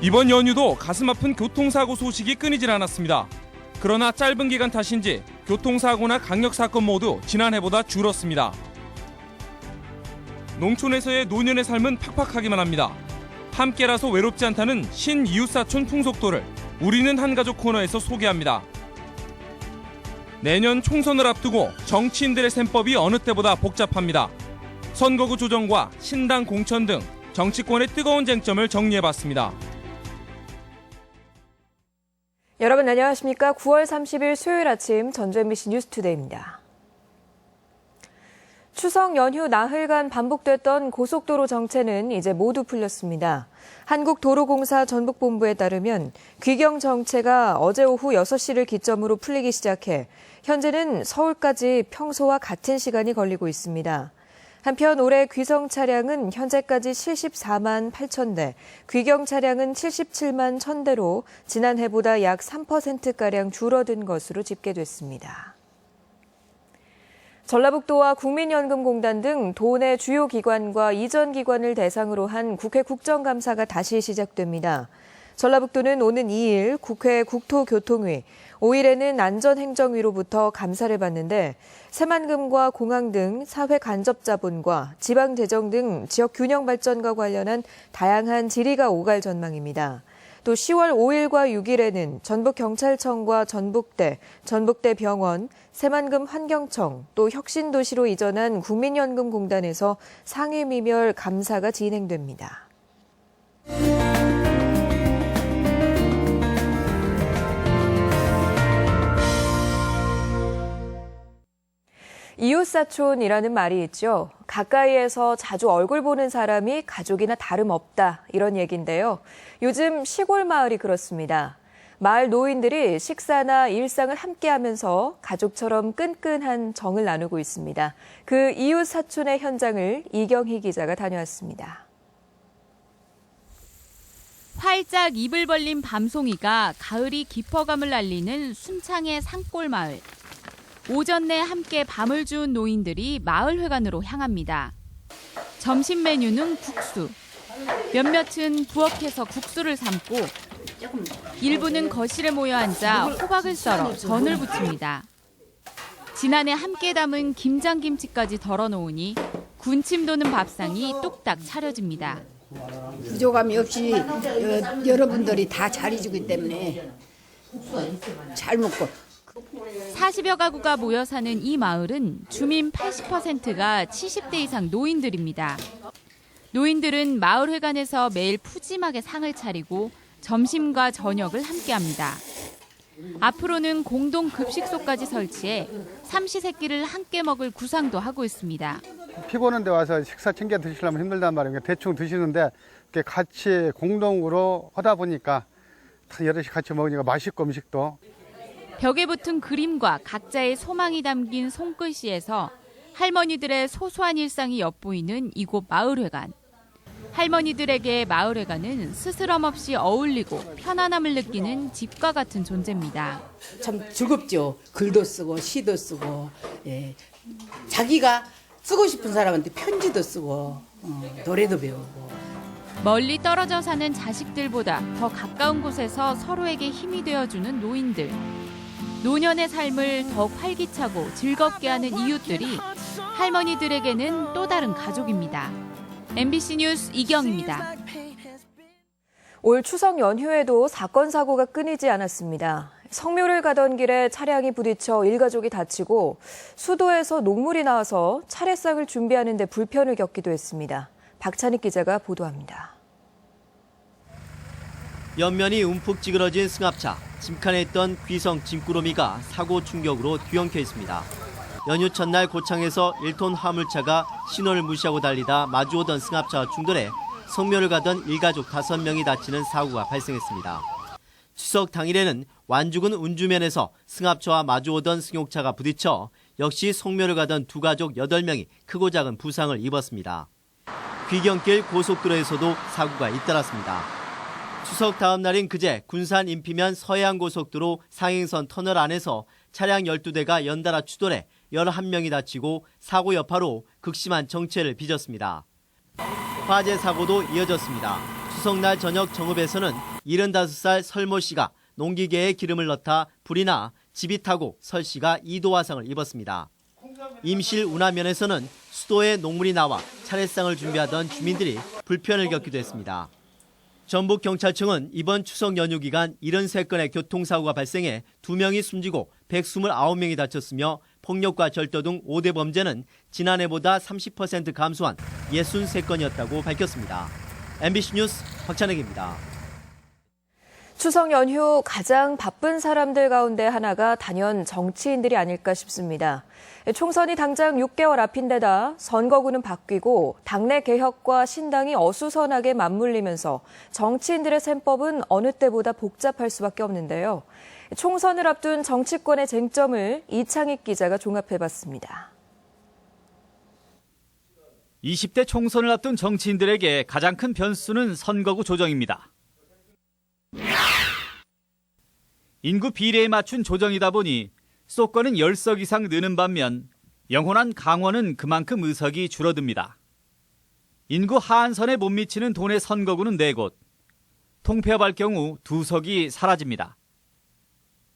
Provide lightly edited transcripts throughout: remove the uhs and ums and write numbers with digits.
이번 연휴도 가슴 아픈 교통사고 소식이 끊이질 않았습니다. 그러나 짧은 기간 탓인지 교통사고나 강력사건 모두 지난해보다 줄었습니다. 농촌에서의 노년의 삶은 팍팍하기만 합니다. 함께라서 외롭지 않다는 신이웃사촌 풍속도를 우리는 한가족 코너에서 소개합니다. 내년 총선을 앞두고 정치인들의 셈법이 어느 때보다 복잡합니다. 선거구 조정과 신당 공천 등 정치권의 뜨거운 쟁점을 정리해봤습니다. 여러분 안녕하십니까? 9월 30일 수요일 아침 전주 MBC 뉴스투데이입니다. 추석 연휴 나흘간 반복됐던 고속도로 정체는 이제 모두 풀렸습니다. 한국도로공사 전북본부에 따르면 귀경 정체가 어제 오후 6시를 기점으로 풀리기 시작해 현재는 서울까지 평소와 같은 시간이 걸리고 있습니다. 한편 올해 귀성 차량은 현재까지 74만 8천 대, 귀경 차량은 77만 1천 대로 지난해보다 약 3%가량 줄어든 것으로 집계됐습니다. 전라북도와 국민연금공단 등 도내 주요 기관과 이전 기관을 대상으로 한 국회 국정감사가 다시 시작됩니다. 전라북도는 오는 2일 국회 국토교통위, 5일에는 안전행정위로부터 감사를 받는데 새만금과 공항 등 사회 간접 자본과 지방재정 등 지역 균형 발전과 관련한 다양한 질의가 오갈 전망입니다. 또 10월 5일과 6일에는 전북경찰청과 전북대, 전북대병원, 새만금 환경청, 또 혁신도시로 이전한 국민연금공단에서 상임위별 감사가 진행됩니다. 이웃사촌이라는 말이 있죠. 가까이에서 자주 얼굴 보는 사람이 가족이나 다름없다 이런 얘기인데요. 요즘 시골 마을이 그렇습니다. 마을 노인들이 식사나 일상을 함께하면서 가족처럼 끈끈한 정을 나누고 있습니다. 그 이웃사촌의 현장을 이경희 기자가 다녀왔습니다. 활짝 입을 벌린 밤송이가 가을이 깊어감을 알리는 순창의 산골 마을. 오전 내 함께 밤을 주운 노인들이 마을회관으로 향합니다. 점심 메뉴는 국수. 몇몇은 부엌에서 국수를 삶고 일부는 거실에 모여 앉아 호박을 썰어 전을 부칩니다. 지난해 함께 담은 김장김치까지 덜어놓으니 군침 도는 밥상이 뚝딱 차려집니다. 부족함이 없이 여러분들이 다 잘해주기 때문에 잘 먹고 40여 가구가 모여 사는 이 마을은 주민 80%가 70대 이상 노인들입니다. 노인들은 마을회관에서 매일 푸짐하게 상을 차리고 점심과 저녁을 함께합니다. 앞으로는 공동 급식소까지 설치해 삼시세끼를 함께 먹을 구상도 하고 있습니다. 피곤한 데 와서 식사 챙겨 드시려면 힘들단 말이에요. 대충 드시는데 같이 공동으로 하다 보니까 여럿이 같이 먹으니까 맛있고 음식도. 벽에 붙은 그림과 각자의 소망이 담긴 손글씨에서 할머니들의 소소한 일상이 엿보이는 이곳 마을회관. 할머니들에게 마을회관은 스스럼 없이 어울리고 편안함을 느끼는 집과 같은 존재입니다. 참 즐겁죠. 글도 쓰고 시도 쓰고 자기가 쓰고 싶은 사람한테 편지도 쓰고 노래도 배우고. 멀리 떨어져 사는 자식들보다 더 가까운 곳에서 서로에게 힘이 되어주는 노인들. 노년의 삶을 더욱 활기차고 즐겁게 하는 이웃들이 할머니들에게는 또 다른 가족입니다. MBC 뉴스 이경입니다. 올 추석 연휴에도 사건 사고가 끊이지 않았습니다. 성묘를 가던 길에 차량이 부딪혀 일가족이 다치고 수도에서 녹물이 나와서 차례상을 준비하는 데 불편을 겪기도 했습니다. 박찬익 기자가 보도합니다. 옆면이 움푹 찌그러진 승합차, 짐칸에 있던 귀성 짐꾸러미가 사고 충격으로 뒤엉켜 있습니다. 연휴 첫날 고창에서 1톤 화물차가 신호를 무시하고 달리다 마주오던 승합차와 충돌해 성묘를 가던 일가족 5명이 다치는 사고가 발생했습니다. 추석 당일에는 완주군 운주면에서 승합차와 마주오던 승용차가 부딪혀 역시 성묘를 가던 두 가족 8명이 크고 작은 부상을 입었습니다. 귀경길 고속도로에서도 사고가 잇따랐습니다. 추석 다음 날인 그제 군산 인피면 서해안고속도로 상행선 터널 안에서 차량 12대가 연달아 추돌해 11명이 다치고 사고 여파로 극심한 정체를 빚었습니다. 화재 사고도 이어졌습니다. 추석날 저녁 정읍에서는 75살 설모 씨가 농기계에 기름을 넣다 불이 나 집이 타고 설 씨가 2도 화상을 입었습니다. 임실 운하면에서는 수도에 녹물이 나와 차례상을 준비하던 주민들이 불편을 겪기도 했습니다. 전북경찰청은 이번 추석 연휴 기간 73건의 교통사고가 발생해 2명이 숨지고 129명이 다쳤으며 폭력과 절도 등 5대 범죄는 지난해보다 30% 감소한 63건이었다고 밝혔습니다. MBC 뉴스 박찬혁입니다. 추석 연휴 가장 바쁜 사람들 가운데 하나가 단연 정치인들이 아닐까 싶습니다. 총선이 당장 6개월 앞인데다 선거구는 바뀌고 당내 개혁과 신당이 어수선하게 맞물리면서 정치인들의 셈법은 어느 때보다 복잡할 수밖에 없는데요. 총선을 앞둔 정치권의 쟁점을 이창익 기자가 종합해봤습니다. 20대 총선을 앞둔 정치인들에게 가장 큰 변수는 선거구 조정입니다. 인구 비례에 맞춘 조정이다 보니 수도권은 10석 이상 느는 반면 영원한 강원은 그만큼 의석이 줄어듭니다. 인구 하한선에 못 미치는 도내 선거구는 4곳, 통폐합할 경우 2석이 사라집니다.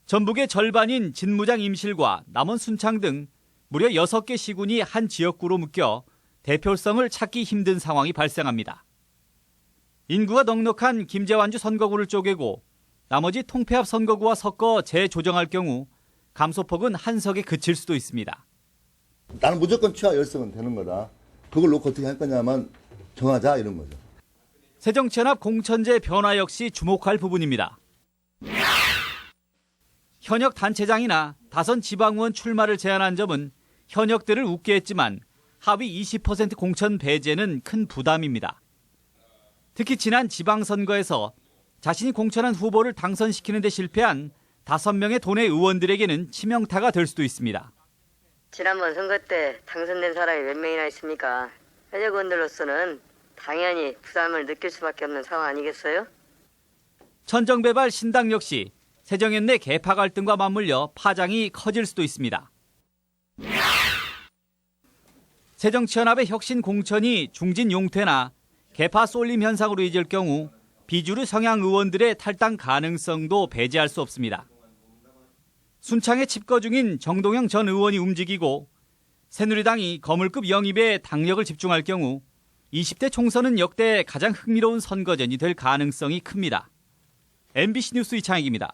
전북의 절반인 진무장 임실과 남원 순창 등 무려 6개 시군이 한 지역구로 묶여 대표성을 찾기 힘든 상황이 발생합니다. 인구가 넉넉한 김제완주 선거구를 쪼개고 나머지 통폐합 선거구와 섞어 재조정할 경우 감소폭은 한 석에 그칠 수도 있습니다. 나는 무조건 취하 10석은 되는 거다. 그걸 놓고 어떻게 할 거냐면 정하자 이런 거죠. 새정치연합 공천제 변화 역시 주목할 부분입니다. 현역 단체장이나 다선 지방의원 출마를 제안한 점은 현역들을 웃게 했지만 하위 20% 공천 배제는 큰 부담입니다. 특히 지난 지방선거에서 자신이 공천한 후보를 당선시키는 데 실패한 5명의 도내 의원들에게는 치명타가 될 수도 있습니다. 지난번 선거 때 당선된 사람이 몇 명이나 있습니까? 현역 의원들로서는 당연히 부담을 느낄 수밖에 없는 상황 아니겠어요? 천정배발 신당 역시 새정연 내 계파 갈등과 맞물려 파장이 커질 수도 있습니다. 새정치연합의 혁신 공천이 중진 용퇴나 계파 쏠림 현상으로 이어질 경우 비주류 성향 의원들의 탈당 가능성도 배제할 수 없습니다. 순창에 집거 중인 정동영 전 의원이 움직이고 새누리당이 거물급 영입에 당력을 집중할 경우 20대 총선은 역대 가장 흥미로운 선거전이 될 가능성이 큽니다. MBC 뉴스 이창익입니다.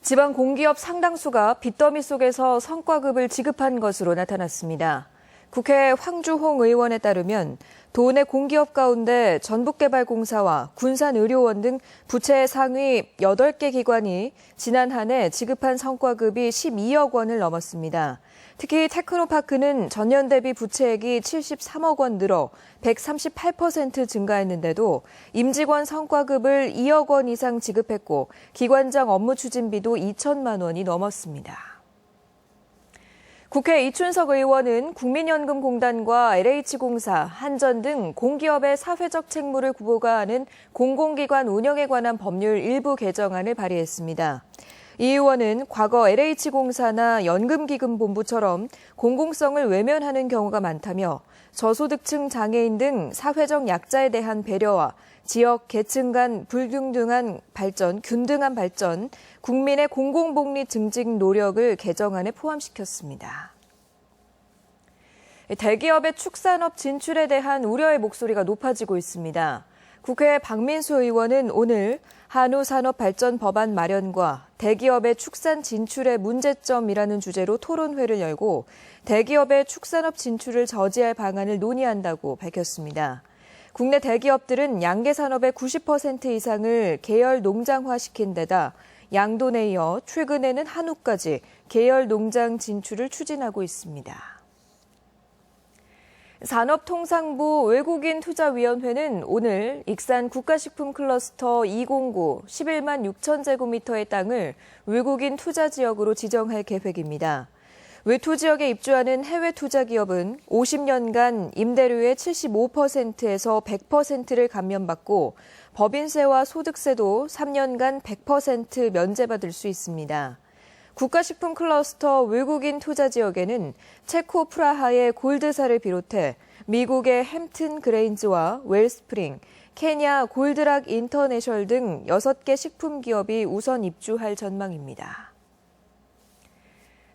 지방 공기업 상당수가 빚더미 속에서 성과급을 지급한 것으로 나타났습니다. 국회 황주홍 의원에 따르면 도내 공기업 가운데 전북개발공사와 군산의료원 등 부채 상위 8개 기관이 지난 한 해 지급한 성과급이 12억 원을 넘었습니다. 특히 테크노파크는 전년 대비 부채액이 73억 원 늘어 138% 증가했는데도 임직원 성과급을 2억 원 이상 지급했고 기관장 업무 추진비도 2천만 원이 넘었습니다. 국회 이춘석 의원은 국민연금공단과 LH공사, 한전 등 공기업의 사회적 책무를 부과하는 공공기관 운영에 관한 법률 일부 개정안을 발의했습니다. 이 의원은 과거 LH공사나 연금기금본부처럼 공공성을 외면하는 경우가 많다며 저소득층 장애인 등 사회적 약자에 대한 배려와 지역 계층 간 불균등한 발전, 국민의 공공복리 증진 노력을 개정안에 포함시켰습니다. 대기업의 축산업 진출에 대한 우려의 목소리가 높아지고 있습니다. 국회 박민수 의원은 오늘 한우산업발전 법안 마련과 대기업의 축산 진출의 문제점이라는 주제로 토론회를 열고 대기업의 축산업 진출을 저지할 방안을 논의한다고 밝혔습니다. 국내 대기업들은 양계산업의 90% 이상을 계열 농장화시킨 데다 양돈에 이어 최근에는 한우까지 계열 농장 진출을 추진하고 있습니다. 산업통상부 외국인투자위원회는 오늘 익산 국가식품 클러스터 209 11만 6천 제곱미터의 땅을 외국인 투자지역으로 지정할 계획입니다. 외투 지역에 입주하는 해외 투자 기업은 50년간 임대료의 75%에서 100%를 감면받고 법인세와 소득세도 3년간 100% 면제받을 수 있습니다. 국가식품 클러스터 외국인 투자 지역에는 체코 프라하의 골드사를 비롯해 미국의 햄튼 그레인즈와 웰스프링, 케냐 골드락 인터내셔널 등 6개 식품 기업이 우선 입주할 전망입니다.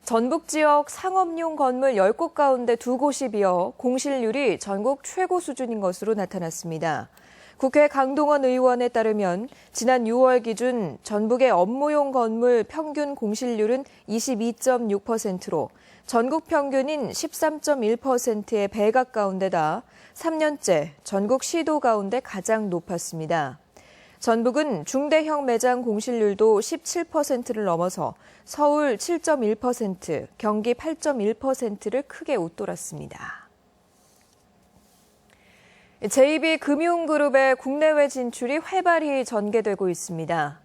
전북 지역 상업용 건물 10곳 가운데 2곳이 비어 공실률이 전국 최고 수준인 것으로 나타났습니다. 국회 강동원 의원에 따르면 지난 6월 기준 전북의 업무용 건물 평균 공실률은 22.6%로 전국 평균인 13.1%의 배 가까운데다 3년째 전국 시도 가운데 가장 높았습니다. 전북은 중대형 매장 공실률도 17%를 넘어서 서울 7.1%, 경기 8.1%를 크게 웃돌았습니다. JB금융그룹의 국내외 진출이 활발히 전개되고 있습니다.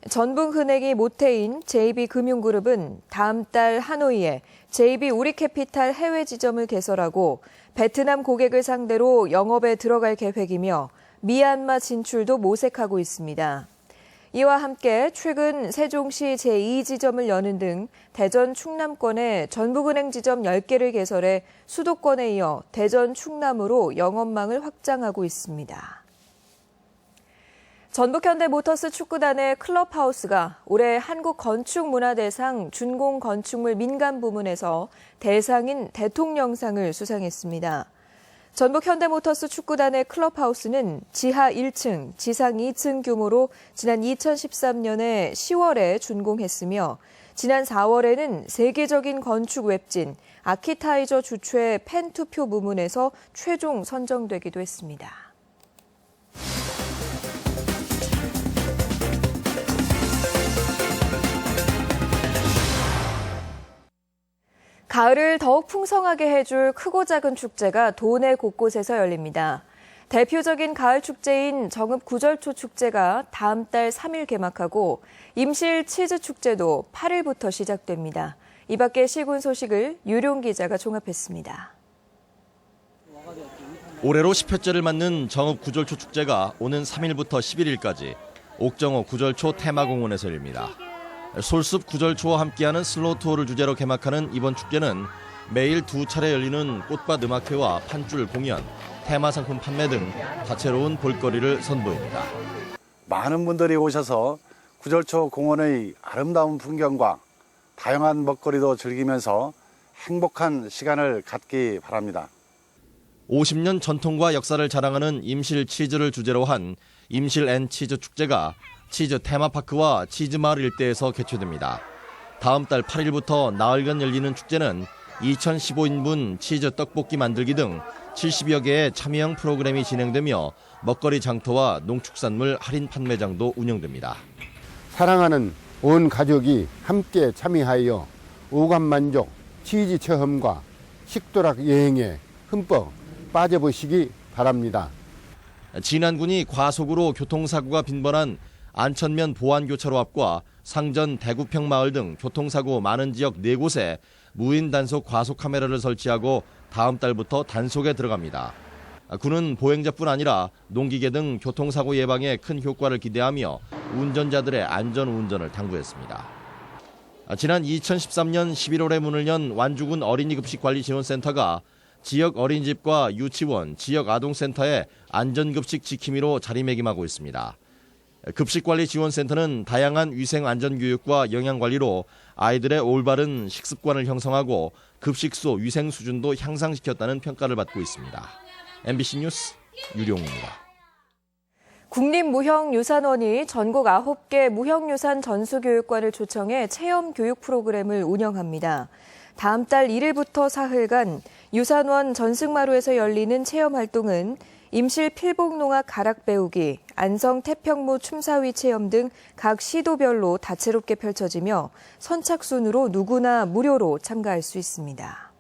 전북은행이 모태인 JB금융그룹은 다음 달 하노이에 JB우리캐피탈 해외 지점을 개설하고 베트남 고객을 상대로 영업에 들어갈 계획이며 미얀마 진출도 모색하고 있습니다. 이와 함께 최근 세종시 제2지점을 여는 등 대전 충남권에 전북은행 지점 10개를 개설해 수도권에 이어 대전 충남으로 영업망을 확장하고 있습니다. 전북현대모터스 축구단의 클럽하우스가 올해 한국건축문화대상 준공건축물 민간 부문에서 대상인 대통령상을 수상했습니다. 전북현대모터스 축구단의 클럽하우스는 지하 1층, 지상 2층 규모로 지난 2013년에 10월에 준공했으며 지난 4월에는 세계적인 건축 웹진 아키타이저 주최 팬 투표 부문에서 최종 선정되기도 했습니다. 가을을 더욱 풍성하게 해줄 크고 작은 축제가 도내 곳곳에서 열립니다. 대표적인 가을 축제인 정읍 구절초 축제가 다음 달 3일 개막하고 임실 치즈 축제도 8일부터 시작됩니다. 이 밖의 시군 소식을 유룡 기자가 종합했습니다. 올해로 10회째를 맞는 정읍 구절초 축제가 오는 3일부터 11일까지 옥정호 구절초 테마공원에서 열립니다. 솔숲 구절초와 함께하는 슬로우 투어를 주제로 개막하는 이번 축제는 매일 2차례 열리는 꽃밭 음악회와 판줄 공연, 테마 상품 판매 등 다채로운 볼거리를 선보입니다. 많은 분들이 오셔서 구절초 공원의 아름다운 풍경과 다양한 먹거리도 즐기면서 행복한 시간을 갖기 바랍니다. 50년 전통과 역사를 자랑하는 임실 치즈를 주제로 한 임실 앤 치즈 축제가 치즈 테마파크와 치즈마을 일대에서 개최됩니다. 다음 달 8일부터 나흘간 열리는 축제는 2015인분 치즈 떡볶이 만들기 등 70여 개의 참여형 프로그램이 진행되며 먹거리 장터와 농축산물 할인 판매장도 운영됩니다. 사랑하는 온 가족이 함께 참여하여 오감만족 치즈 체험과 식도락 여행에 흠뻑 빠져보시기 바랍니다. 진안군이 과속으로 교통사고가 빈번한 안천면 보안교차로 앞과 상전 대구평 마을 등 교통사고 많은 지역 4곳에 무인 단속 과속 카메라를 설치하고 다음 달부터 단속에 들어갑니다. 군은 보행자뿐 아니라 농기계 등 교통사고 예방에 큰 효과를 기대하며 운전자들의 안전 운전을 당부했습니다. 지난 2013년 11월에 문을 연 완주군 어린이급식관리지원센터가 지역 어린이집과 유치원, 지역 아동센터에 안전급식 지킴이로 자리매김하고 있습니다. 급식관리지원센터는 다양한 위생안전교육과 영양관리로 아이들의 올바른 식습관을 형성하고 급식소 위생 수준도 향상시켰다는 평가를 받고 있습니다. MBC 뉴스 유룡입니다. 국립무형유산원이 전국 9개 무형유산 전수교육관을 초청해 체험교육 프로그램을 운영합니다. 다음 달 1일부터 사흘간 유산원 전승마루에서 열리는 체험활동은 임실 필복농악 가락 배우기, 안성 태평무 춤사위 체험 등 각 시도별로 다채롭게 펼쳐지며 선착순으로 누구나 무료로 참가할 수 있습니다.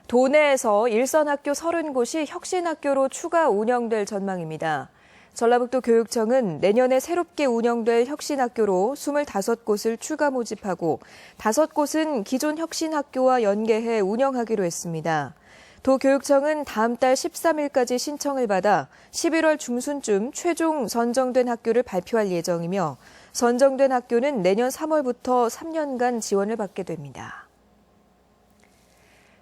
도내에서 일선학교 30곳이 혁신학교로 추가 운영될 전망입니다. 전라북도 교육청은 내년에 새롭게 운영될 혁신학교로 25곳을 추가 모집하고 5곳은 기존 혁신학교와 연계해 운영하기로 했습니다. 도교육청은 다음 달 13일까지 신청을 받아 11월 중순쯤 최종 선정된 학교를 발표할 예정이며 선정된 학교는 내년 3월부터 3년간 지원을 받게 됩니다.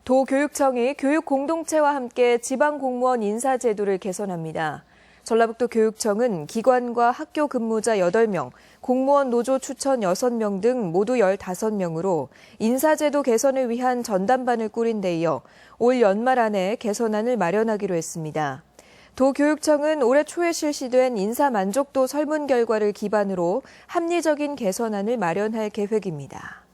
도교육청이 교육공동체와 함께 지방공무원 인사제도를 개선합니다. 전라북도 교육청은 기관과 학교 근무자 8명, 공무원 노조 추천 6명 등 모두 15명으로 인사제도 개선을 위한 전담반을 꾸린 데 이어 올 연말 안에 개선안을 마련하기로 했습니다. 도교육청은 올해 초에 실시된 인사 만족도 설문 결과를 기반으로 합리적인 개선안을 마련할 계획입니다.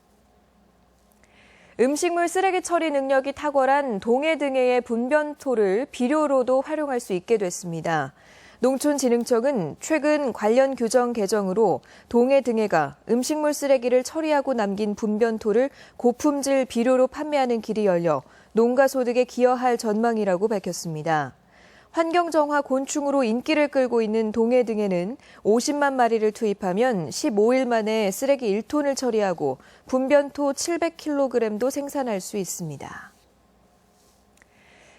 음식물 쓰레기 처리 능력이 탁월한 동해등해의 분변토를 비료로도 활용할 수 있게 됐습니다. 농촌진흥청은 최근 관련 규정 개정으로 동해등해가 음식물 쓰레기를 처리하고 남긴 분변토를 고품질 비료로 판매하는 길이 열려 농가 소득에 기여할 전망이라고 밝혔습니다. 환경정화 곤충으로 인기를 끌고 있는 동해등해는 50만 마리를 투입하면 15일 만에 쓰레기 1톤을 처리하고 분변토 700kg도 생산할 수 있습니다.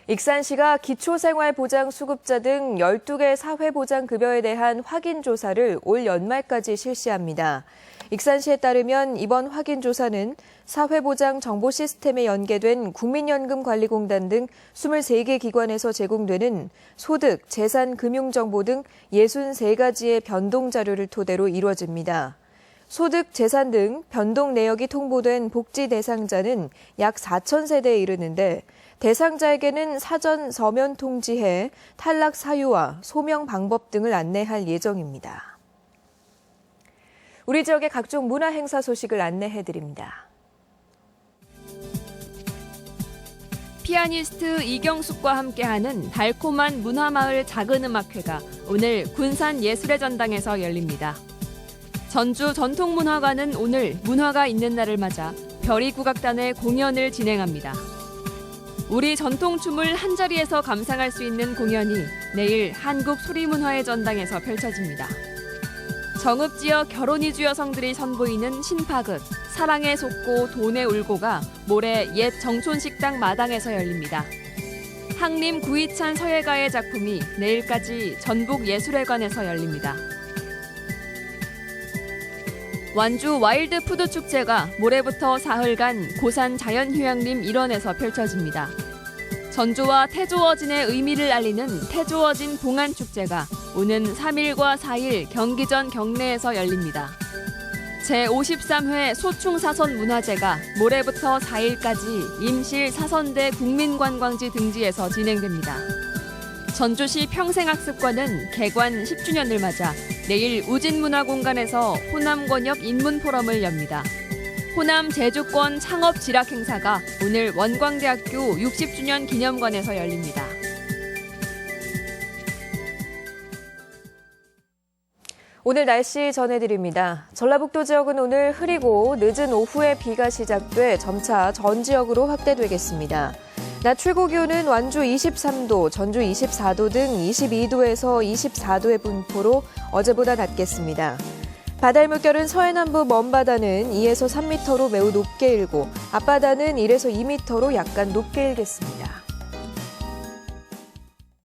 익산시가 기초생활보장 수급자 등 12개 사회보장급여에 대한 확인조사를 올 연말까지 실시합니다. 익산시에 따르면 이번 확인조사는 사회보장 정보 시스템에 연계된 국민연금관리공단 등 23개 기관에서 제공되는 소득, 재산, 금융정보 등 63가지의 변동 자료를 토대로 이루어집니다. 소득, 재산 등 변동 내역이 통보된 복지 대상자는 약 4,000세대에 이르는데 대상자에게는 사전 서면 통지해 탈락 사유와 소명 방법 등을 안내할 예정입니다. 우리 지역의 각종 문화 행사 소식을 안내해드립니다. 피아니스트 이경숙과 함께하는 달콤한 문화마을 작은음악회가 오늘 군산예술의 전당에서 열립니다. 전주 전통문화관은 오늘 문화가 있는 날을 맞아 별이국악단의 공연을 진행합니다. 우리 전통춤을 한자리에서 감상할 수 있는 공연이 내일 한국소리문화의 전당에서 펼쳐집니다. 정읍지역 결혼이주 여성들이 선보이는 신파극 사랑에 속고 돈에 울고가 모레 옛 정촌식당 마당에서 열립니다. 항림 구이찬 서예가의 작품이 내일까지 전북예술회관에서 열립니다. 완주 와일드푸드축제가 모레부터 사흘간 고산 자연휴양림 일원에서 펼쳐집니다. 전주와 태조어진의 의미를 알리는 태조어진 봉안축제가 오는 3일과 4일 경기전 경내에서 열립니다. 제53회 소충사선 문화제가 모레부터 4일까지 임실 사선대 국민관광지 등지에서 진행됩니다. 전주시 평생학습관은 개관 10주년을 맞아 내일 우진문화공간에서 호남권역 인문포럼을 엽니다. 호남 제주권 창업 지락 행사가 오늘 원광대학교 60주년 기념관에서 열립니다. 오늘 날씨 전해드립니다. 전라북도 지역은 오늘 흐리고 늦은 오후에 비가 시작돼 점차 전 지역으로 확대되겠습니다. 낮 최고 기온은 완주 23도, 전주 24도 등 22도에서 24도의 분포로 어제보다 낮겠습니다. 바다의 물결은 서해남부 먼바다는 2에서 3m로 매우 높게 일고 앞바다는 1에서 2m로 약간 높게 일겠습니다.